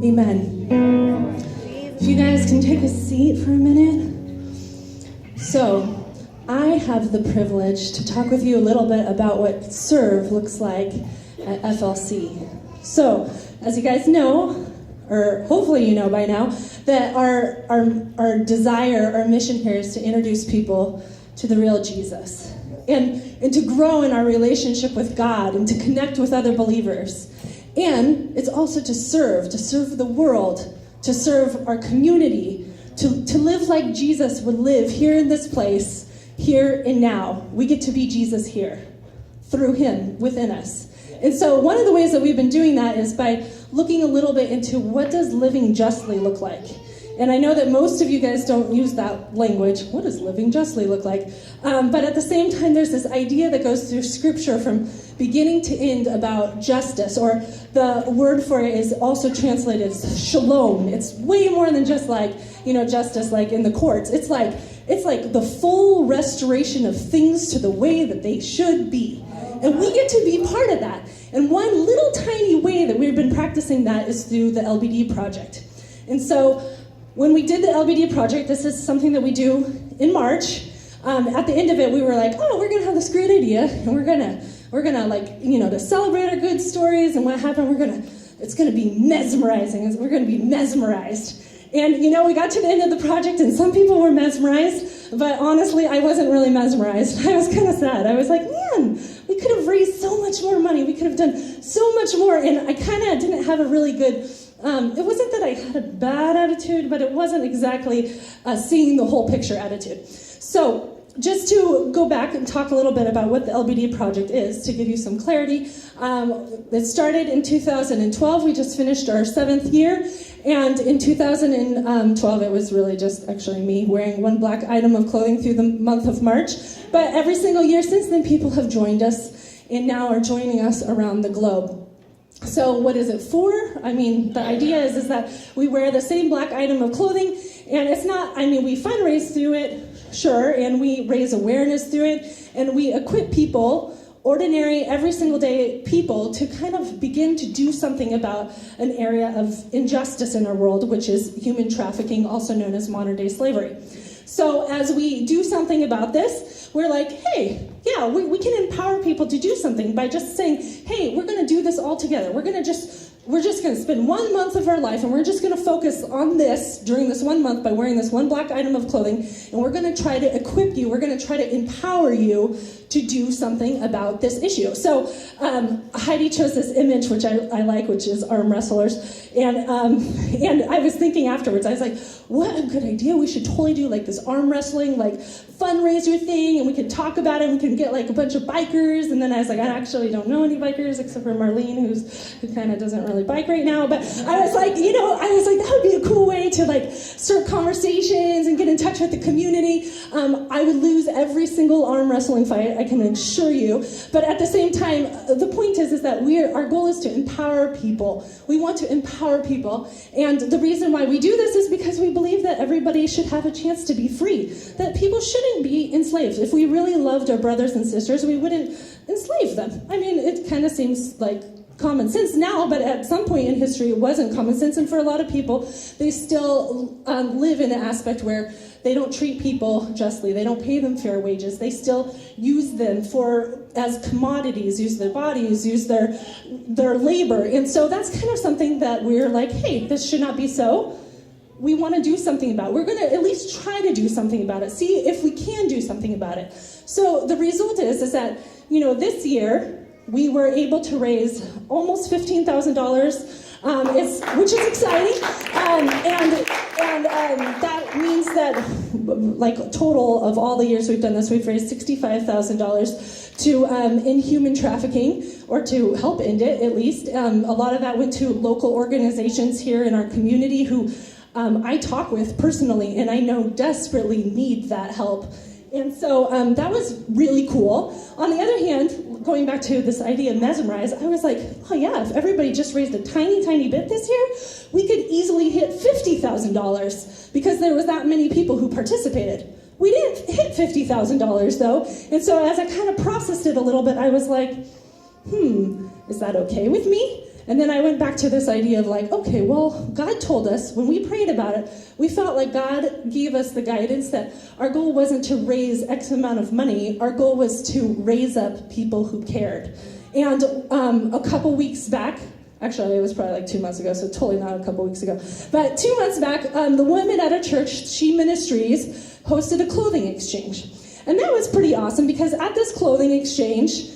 Amen. If you guys can take a seat for a minute. So, I have the privilege to talk with you a little bit about what serve looks like at FLC. So, as you guys know, or hopefully you know by now, that our desire, our mission here is to introduce people to the real Jesus. And to grow in our relationship with God and to connect with other believers. And it's also to serve the world, to serve our community, to live like Jesus would live here in this place, here and now. We get to be Jesus here, through him, within us. And so one of the ways that we've been doing that is by looking a little bit into what does living justly look like. And I know that most of you guys don't use that language. What does living justly look like? But at the same time, there's this idea that goes through Scripture from beginning to end about justice, or the word for it is also translated as shalom. It's way more than just like, justice like in the courts. It's like the full restoration of things to the way that they should be. And we get to be part of that. And one little tiny way that we've been practicing that is through the LBD.Project. And so when we did the LBD.Project, this is something that we do in March. At the end of it, we were like, we're going to have this great idea, and we're gonna to celebrate our good stories and what happened, it's going to be mesmerizing. We're going to be mesmerized. And, we got to the end of the project, and some people were mesmerized, but honestly, I wasn't really mesmerized. I was kind of sad. I was like, man, we could have raised so much more money. We could have done so much more, and I kind of didn't have a really good, it wasn't that I had a bad attitude, but it wasn't exactly seeing the whole picture attitude. So, just to go back and talk a little bit about what the LBD.Project is, to give you some clarity. It started in 2012. We just finished our 7th year. And in 2012, it was really just actually me wearing one black item of clothing through the month of March. But every single year since then, people have joined us and now are joining us around the globe. So what is it for? I mean, the idea is that we wear the same black item of clothing, and it's not, we fundraise through it, sure, and we raise awareness through it, and we equip people, ordinary, every single day people, to kind of begin to do something about an area of injustice in our world, which is human trafficking, also known as modern day slavery. So as we do something about this, we're like, hey, yeah, we can empower people to do something by just saying, hey, we're going to do this all together. We're just going to spend 1 month of our life, and we're just going to focus on this during this 1 month by wearing this one black item of clothing, and we're going to try to equip you, we're going to try to empower you to do something about this issue. So Heidi chose this image, which I like, which is arm wrestlers, and I was thinking afterwards, I was like, what a good idea. We should totally do like this arm wrestling, like fundraiser thing, and we can talk about it, and we can get like a bunch of bikers. And then I was like, I actually don't know any bikers except for Marlene, who kind of doesn't really bike right now. But I was like, that would be a cool way to like start conversations and get in touch with the community. I would lose every single arm wrestling fight, I can assure you. But at the same time, the point is that our goal is to empower people. We want to empower people. And the reason why we do this is because we believe that everybody should have a chance to be free, that people shouldn't be enslaved. If we really loved our brothers and sisters, we wouldn't enslave them. It kind of seems like common sense now, but at some point in history it wasn't common sense, and for a lot of people, they still live in an aspect where they don't treat people justly, they don't pay them fair wages, they still use them as commodities, use their bodies, use their labor. And so that's kind of something that we're like, hey, this should not be so. We want to do something about it. We're going to at least try to do something about it, see if we can do something about it. So the result is that, this year, we were able to raise almost $15,000, which is exciting, and that means that, like, total of all the years we've done this, we've raised $65,000 to end human trafficking, or to help end it, at least. A lot of that went to local organizations here in our community who I talk with personally, and I know desperately need that help. And so that was really cool. On the other hand, going back to this idea of mesmerize, I was like, oh yeah, if everybody just raised a tiny, tiny bit this year, we could easily hit $50,000 because there was that many people who participated. We didn't hit $50,000 though. And so as I kind of processed it a little bit, I was like, is that okay with me? And then I went back to this idea of like, okay, well, God told us, when we prayed about it, we felt like God gave us the guidance that our goal wasn't to raise X amount of money. Our goal was to raise up people who cared. And a couple weeks back, actually, it was probably like 2 months ago, so totally not a couple weeks ago. But 2 months back, the women at our church, She Ministries, hosted a clothing exchange. And that was pretty awesome because at this clothing exchange,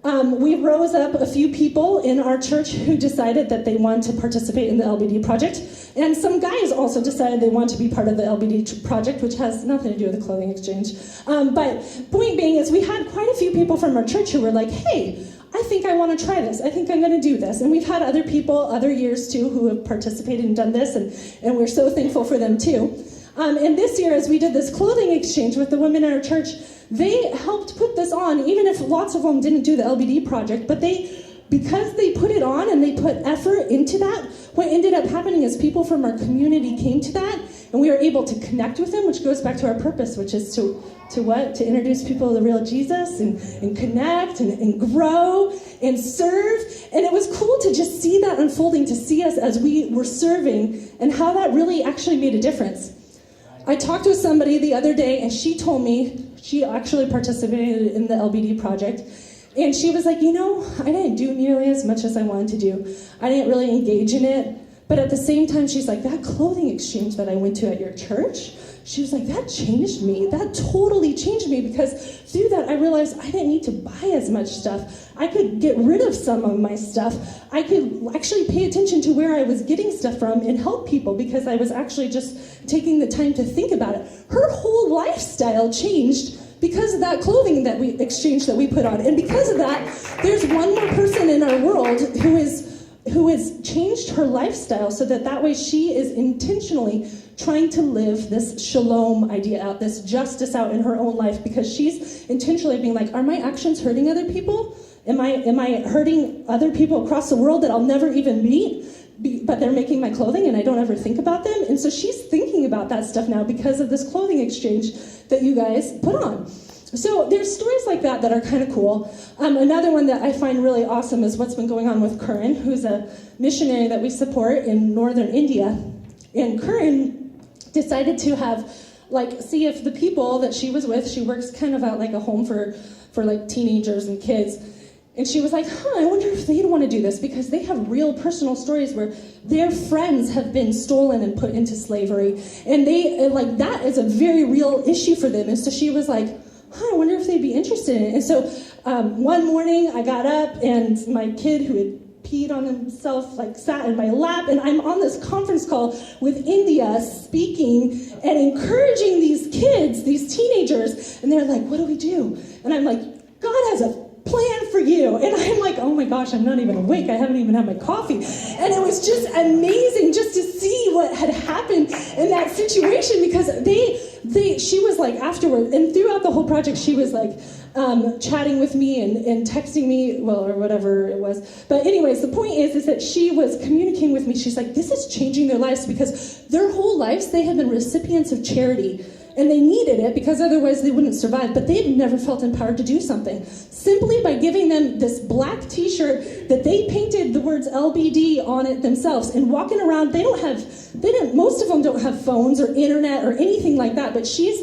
we rose up a few people in our church who decided that they wanted to participate in the LBD.Project. And some guys also decided they want to be part of the LBD.Project, which has nothing to do with the clothing exchange. But point being is we had quite a few people from our church who were like, hey, I think I want to try this. I think I'm going to do this. And we've had other people, other years too, who have participated and done this, and we're so thankful for them too. And this year, as we did this clothing exchange with the women in our church, they helped put this on, even if lots of them didn't do the LBD.Project, but because they put it on and they put effort into that, what ended up happening is people from our community came to that, and we were able to connect with them, which goes back to our purpose, which is to what? To introduce people to the real Jesus and connect and grow and serve. And it was cool to just see that unfolding, to see us as we were serving and how that really actually made a difference. I talked with somebody the other day, and she told me she actually participated in the LBD.Project. And she was like, I didn't do nearly as much as I wanted to do. I didn't really engage in it. But at the same time, she's like, that clothing exchange that I went to at your church, she was like, that changed me. That totally changed me, because through that, I realized I didn't need to buy as much stuff. I could get rid of some of my stuff. I could actually pay attention to where I was getting stuff from and help people, because I was actually just taking the time to think about it. Her whole lifestyle changed because of that clothing that we exchanged, that we put on. And because of that, there's one more person in our world who has changed her lifestyle so that way she is intentionally trying to live this shalom idea out, this justice out in her own life, because she's intentionally being like, are my actions hurting other people? Am I hurting other people across the world that I'll never even meet? But they're making my clothing and I don't ever think about them? And so she's thinking about that stuff now because of this clothing exchange that you guys put on. So there's stories like that are kind of cool. Another one that I find really awesome is what's been going on with Curran, who's a missionary that we support in northern India. And Curran decided to see if the people that she was with, she works kind of at like a home for like teenagers and kids. And she was like, I wonder if they'd want to do this, because they have real personal stories where their friends have been stolen and put into slavery. And that is a very real issue for them. And so she was like, I wonder if they'd be interested in it. And so one morning I got up, and my kid who had peed on himself sat in my lap, and I'm on this conference call with India speaking and encouraging these kids, these teenagers, and they're like, what do we do? And I'm like, God has a plan for you. And I'm like, oh my gosh, I'm not even awake. I haven't even had my coffee. And it was just amazing just to see what had happened in that situation, because she was like afterward, and throughout the whole project, she was like chatting with me and texting me, or whatever it was. But anyways, the point is that she was communicating with me. She's like, this is changing their lives, because their whole lives, they have been recipients of charity. And they needed it because otherwise they wouldn't survive. But they've never felt empowered to do something. Simply by giving them this black t-shirt that they painted the words LBD on it themselves, and walking around, most of them don't have phones or internet or anything like that. But she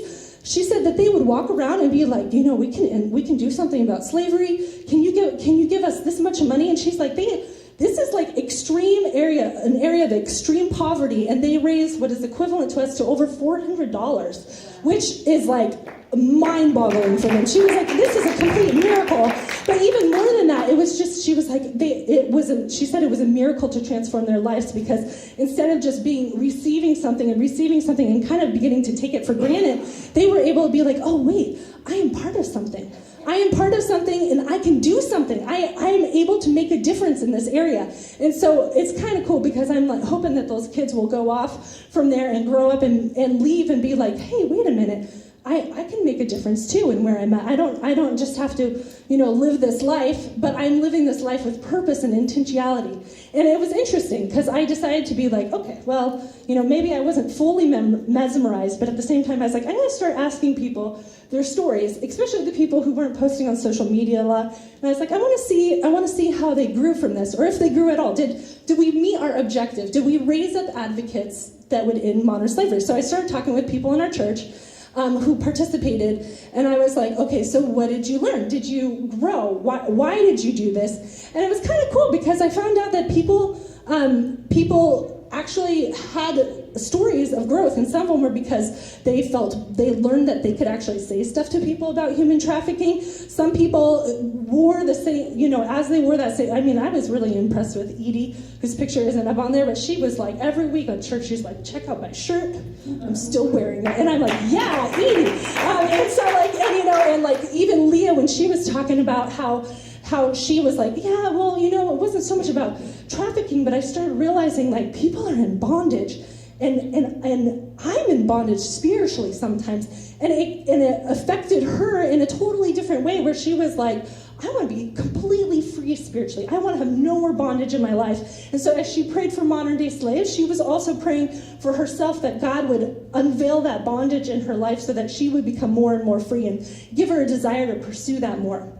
said that they would walk around and be like, we can do something about slavery. Can you give us this much money? And she's like, this is like an area of extreme poverty, and they raise what is equivalent to us to over $400, which is like mind-boggling for them. She was like, this is a complete miracle. But even more than that, it was just, she was like, she said it was a miracle to transform their lives, because instead of just receiving something and kind of beginning to take it for granted, they were able to be like, oh wait, I am part of something. I am part of something, and I can do something. I am able to make a difference in this area. And so it's kind of cool, because I'm like hoping that those kids will go off from there and grow up and leave and be like, hey, wait a minute. I can make a difference too in where I'm at. I don't just have to, live this life, but I'm living this life with purpose and intentionality. And it was interesting because I decided to be like, okay, well, maybe I wasn't fully mesmerized, but at the same time I was like, I'm going to start asking people their stories, especially the people who weren't posting on social media a lot. And I was like, I want to see how they grew from this, or if they grew at all. Did we meet our objective? Did we raise up advocates that would end modern slavery? So I started talking with people in our church who participated, and I was like, okay, so what did you learn? Did you grow? Why did you do this? And it was kind of cool because I found out that people actually had stories of growth, and some of them were because they learned that they could actually say stuff to people about human trafficking. Some people wore the same, as they wore that same, I was really impressed with Edie, whose picture isn't up on there, but she was like, every week at church, she's like, check out my shirt, I'm still wearing it. And I'm like, yeah, Edie. And so even Leah, when she was talking about how she was like, yeah, well, it wasn't so much about trafficking, but I started realizing like people are in bondage, and I'm in bondage spiritually sometimes, and it affected her in a totally different way, where she was like, I want to be completely free spiritually. I want to have no more bondage in my life. And so as she prayed for modern day slaves, she was also praying for herself that God would unveil that bondage in her life so that she would become more and more free and give her a desire to pursue that more.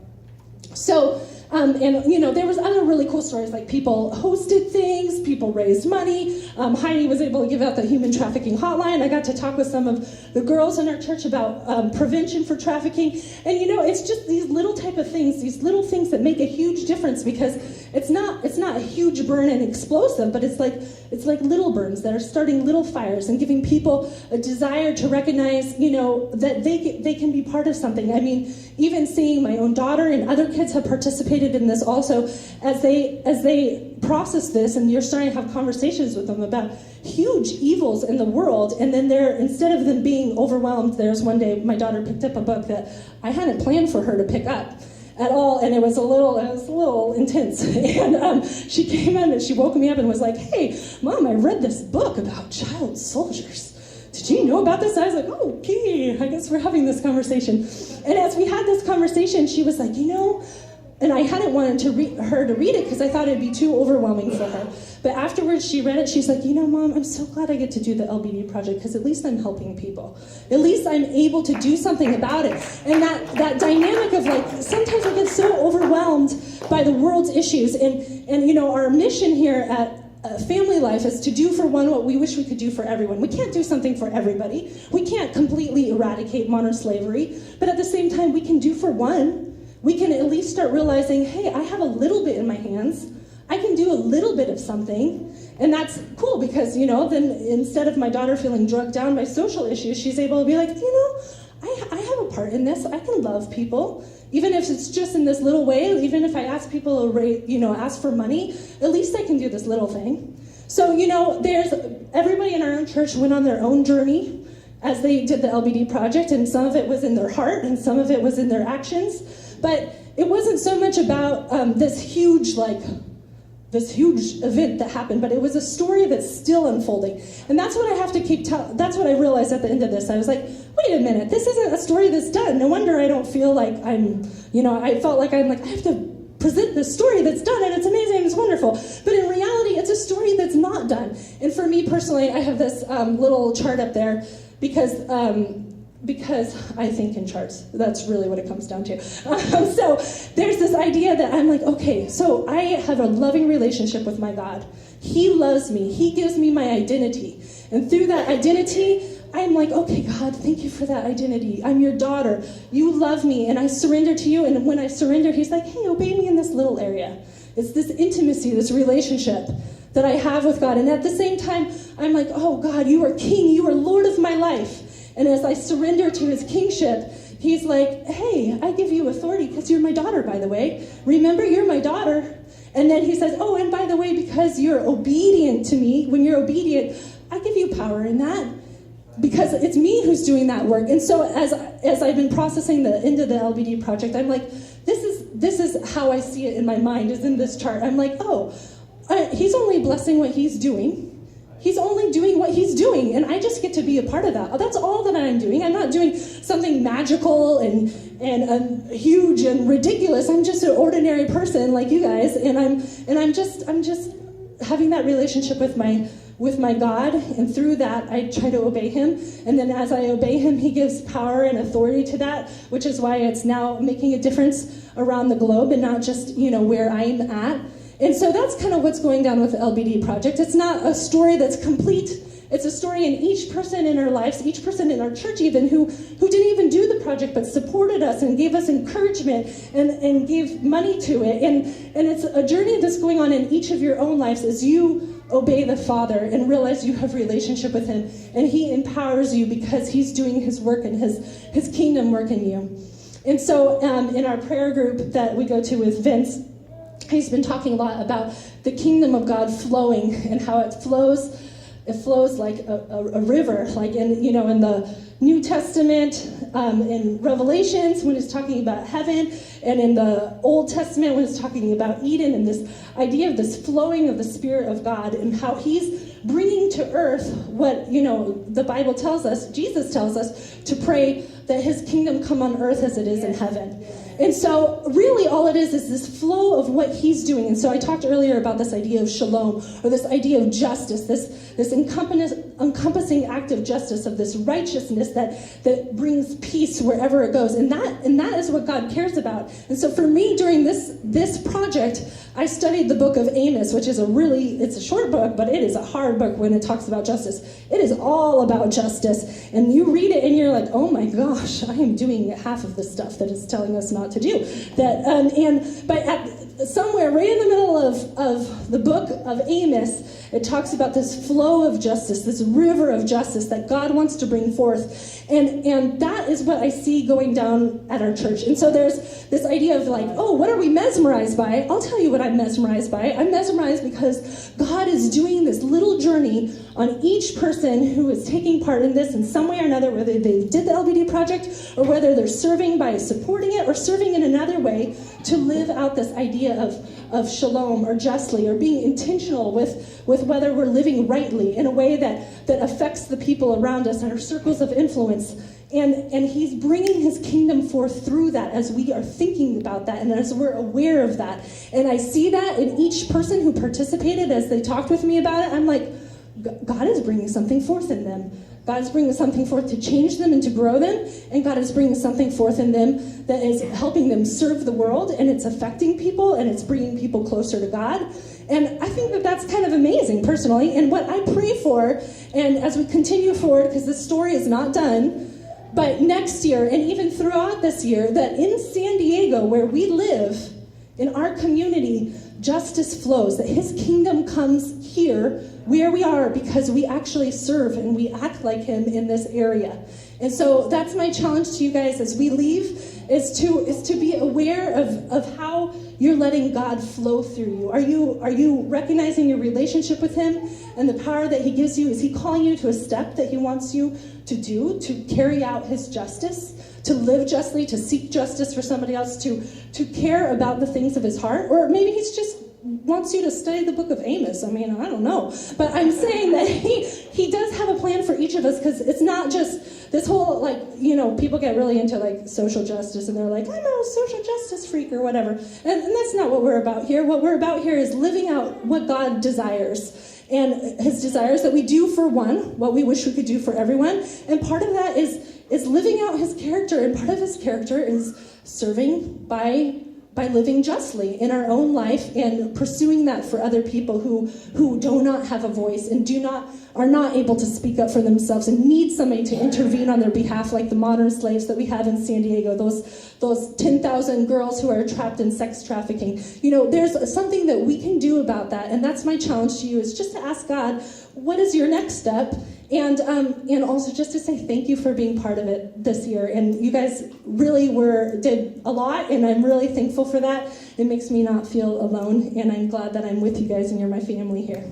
So, there was other really cool stories, like people hosted things, people raised money. Heidi was able to give out the human trafficking hotline. I got to talk with some of the girls in our church about prevention for trafficking. And it's just these little type of things, these little things that make a huge difference, because it's not a huge burn and explosive, but it's like little burns that are starting little fires and giving people a desire to recognize, that they can be part of something. I mean, even seeing my own daughter and other kids have participated in this also, as they process this, and you're starting to have conversations with them about huge evils in the world, and then instead of them being overwhelmed, there's one day my daughter picked up a book that I hadn't planned for her to pick up at all, and it was a little intense. And she came in and she woke me up and was like, hey, Mom, I read this book about child soldiers. Did you know about this? I was like, oh, okay, I guess we're having this conversation. And as we had this conversation, she was like, and I hadn't wanted her to read it because I thought it'd be too overwhelming for her. But afterwards, she read it. She's like, Mom, I'm so glad I get to do the LBD.Project, because at least I'm helping people. At least I'm able to do something about it. And that dynamic of like, sometimes we get so overwhelmed by the world's issues. And our mission here at Family Life is to do for one what we wish we could do for everyone. We can't do something for everybody. We can't completely eradicate modern slavery. But at the same time, we can do for one. We can at least start realizing, hey, I have a little bit in my hands. I can do a little bit of something. And that's cool because, then instead of my daughter feeling drugged down by social issues, she's able to be like, I have a part in this. I can love people. Even if it's just in this little way, even if I ask people to, ask for money, at least I can do this little thing. So, there's everybody in our own church went on their own journey as they did the LBD.Project, and some of it was in their heart and some of it was in their actions. But it wasn't so much about this huge event that happened, but it was a story that's still unfolding. And that's what I have to keep telling. That's what I realized at the end of this. I was like, wait a minute, this isn't a story that's done. No wonder I don't feel like I felt like I have to present this story that's done, and it's amazing and it's wonderful. But in reality, it's a story that's not done. And for me personally, I have this little chart up there because I think in charts. That's really what it comes down to. So there's this idea that I'm like, okay, so I have a loving relationship with my God. He loves me. He gives me my identity. And through that identity, I'm like, okay, God, thank you for that identity. I'm your daughter. You love me, and I surrender to you. And when I surrender, he's like, hey, obey me in this little area. It's this intimacy, this relationship that I have with God. And at the same time, I'm like, oh, God, you are king. You are Lord of my life. And as I surrender to his kingship, he's like, hey, I give you authority because you're my daughter, by the way. Remember, you're my daughter. And then he says, oh, and by the way, because you're obedient to me, when you're obedient, I give you power in that. Because it's me who's doing that work. And so as I've been processing the end of the LBD.Project, I'm like, this is how I see it in my mind, is in this chart. I'm like, oh, he's only blessing what he's doing. He's only doing what he's doing, and I just get to be a part of that. That's all that I'm doing. I'm not doing something magical and huge and ridiculous. I'm just an ordinary person like you guys, and I'm just having that relationship with my God, and through that I try to obey him. And then as I obey him, he gives power and authority to that, which is why it's now making a difference around the globe and not just, where I'm at. And so that's kind of what's going down with the LBD.Project. It's not a story that's complete. It's a story in each person in our lives, each person in our church even, who didn't even do the project but supported us and gave us encouragement and gave money to it. And it's a journey that's going on in each of your own lives as you obey the Father and realize you have relationship with him. And he empowers you because he's doing his work and his kingdom work in you. And so in our prayer group that we go to with Vince, he's been talking a lot about the kingdom of God flowing and how it flows like a river, like in the New Testament, in Revelations when it's talking about heaven, and in the Old Testament when it's talking about Eden, and this idea of this flowing of the Spirit of God and how he's bringing to earth what, the Bible tells us, Jesus tells us to pray that his kingdom come on earth as it is in heaven. And so really all it is this flow of what he's doing. And so I talked earlier about this idea of shalom, or this idea of justice, this encompassing act of justice, of this righteousness that brings peace wherever it goes. And that is what God cares about. And so for me during this project, I studied the Book of Amos, which is it's a short book, but it is a hard book when it talks about justice. It is all about justice. And you read it and you're like, oh my gosh, I am doing half of the stuff that it's telling us not to do. But somewhere right in the middle of the Book of Amos, it talks about this flow of justice, this river of justice that God wants to bring forth. And that is what I see going down at our church. And so there's this idea of like, oh, what are we mesmerized by? I'll tell you what I'm mesmerized by. I'm mesmerized because God is doing this little journey on each person who is taking part in this in some way or another, whether they did the LBD.Project or whether they're serving by supporting it or serving in another way to live out this idea of shalom or justly, or being intentional with whether we're living rightly in a way that affects the people around us and our circles of influence. And he's bringing his kingdom forth through that as we are thinking about that and as we're aware of that. And I see that in each person who participated as they talked with me about it. I'm like, God is bringing something forth in them. God is bringing something forth to change them and to grow them. And God is bringing something forth in them that is helping them serve the world, and it's affecting people, and it's bringing people closer to God. And I think that that's kind of amazing, personally. And what I pray for, and as we continue forward, because this story is not done, but next year, and even throughout this year, that in San Diego, where we live, in our community, justice flows, that his kingdom comes here where we are because we actually serve and we act like him in this area. And so that's my challenge to you guys as we leave, is to be aware of how you're letting God flow through you. Are you recognizing your relationship with him and the power that he gives you? Is he calling you to a step that he wants you to do, to carry out his justice, to live justly, to seek justice for somebody else, to care about the things of his heart? Or maybe he's just wants you to study the Book of Amos. I mean, I don't know. But I'm saying that he does have a plan for each of us, because it's not just this whole, people get really into, social justice, and they're like, I'm a social justice freak or whatever. And that's not what we're about here. What we're about here is living out what God desires. And his desires that we do for one, what we wish we could do for everyone. And part of that is living out his character. And part of his character is serving by living justly in our own life and pursuing that for other people who do not have a voice and are not able to speak up for themselves and need somebody to intervene on their behalf, like the modern slaves that we have in San Diego, those 10,000 girls who are trapped in sex trafficking. There's something that we can do about that, and that's my challenge to you, is just to ask God, what is your next step? And also just to say thank you for being part of it this year. And you guys really did a lot, and I'm really thankful for that. It makes me not feel alone, and I'm glad that I'm with you guys and you're my family here.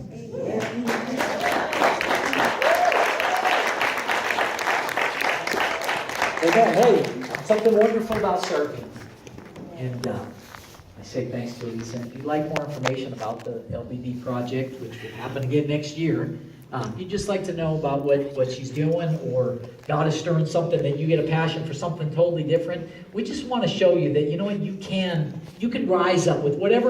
Hey, something wonderful about serving. And I say thanks to Elisa. If you'd like more information about the LBD project, which will happen again next year, you'd just like to know about what she's doing, or God is stirring something that you get a passion for something totally different, we just want to show you that, you know what, you can rise up with whatever